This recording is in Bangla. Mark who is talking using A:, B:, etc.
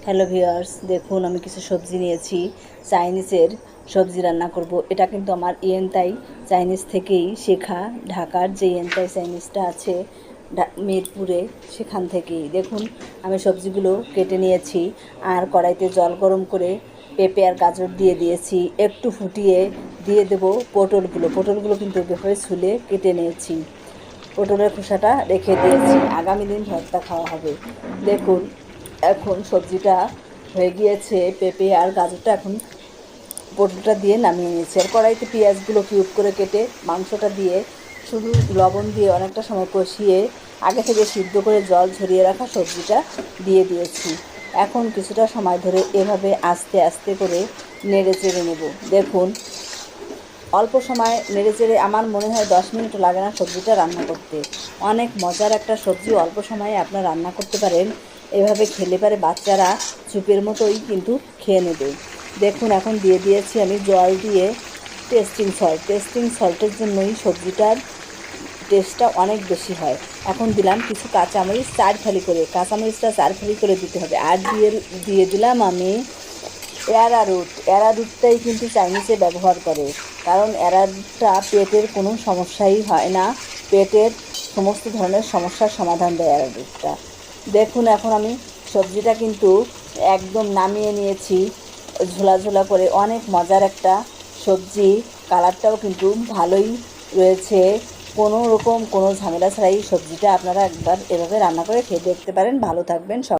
A: হ্যালো ভিউয়ার্স, দেখুন আমি কিছু সবজি নিয়েছি। চাইনিজের সবজি রান্না করব। এটা কিন্তু আমার ইয়েনতাই চাইনিজ থেকেই শেখা। ঢাকার যে ইয়েনতাই চাইনিজটা আছে মিরপুরে, সেখান থেকেই। দেখুন আমি সবজিগুলো কেটে নিয়েছি আর কড়াইতে জল গরম করে পেঁপে আর গাজর দিয়ে দিয়েছি। একটু ফুটিয়ে দিয়ে দেব পটলগুলো কিন্তু এভাবে ছুলে কেটে নিয়েছি। পটলের খোসাটা রেখে দিয়েছি, আগামী দিন ভর্তা খাওয়া হবে। দেখুন এখন সবজিটা হয়ে গিয়েছে, পেঁপে আর গাজরটা এখন পটলটা দিয়ে নামিয়ে নিয়েছি। আর কড়াইতে পেঁয়াজগুলো কিউব করে কেটে মাংসটা দিয়ে শুধু লবণ দিয়ে অনেকটা সময় কষিয়ে আগে থেকে সিদ্ধ করে জল ঝরিয়ে রাখা সবজিটা দিয়ে দিয়েছি। এখন কিছুটা সময় ধরে এভাবে আস্তে আস্তে করে নেড়ে চেড়ে নেব। দেখুন অল্প সময় নেড়ে চেড়ে, আমার মনে হয় 10 মিনিটও লাগে না সবজিটা রান্না করতে। অনেক মজার একটা সবজি, অল্প সময়ে আপনারা রান্না করতে পারেন। এভাবে খেলে পারে বাচ্চারা চুপের মতোই কিন্তু খেয়ে নেবে। দেখুন এখন দিয়ে দিয়েছি আমি জল দিয়ে টেস্টিং সল্টের জন্যই সবজিটার টেস্টটা অনেক বেশি হয়। এখন দিলাম কিছু কাঁচামরিচ, 4 ফালি করে, কাঁচামরিচটা 4 ফালি করে দিতে হবে। আর দিয়ে দিলাম আমি অ্যারারুটটাই কিন্তু চাইনিজে ব্যবহার করে, কারণ অ্যারারুটটা পেটের কোনো সমস্যাই হয় না, পেটের সমস্ত ধরনের সমস্যার সমাধান দেয় অ্যারারুটটা। দেখুন এখন আমি সবজিটা কিন্তু একদম নামিয়ে নিয়েছি, ঝোলা ঝোলা করে। অনেক মজার একটা সবজি, কালারটাও কিন্তু ভালোই রয়েছে। কোনো রকম কোনো ঝামেলা ছাড়াই সবজিটা আপনারা একবার এভাবে রান্না করে খেয়ে দেখতে পারেন। ভালো থাকবেন সব।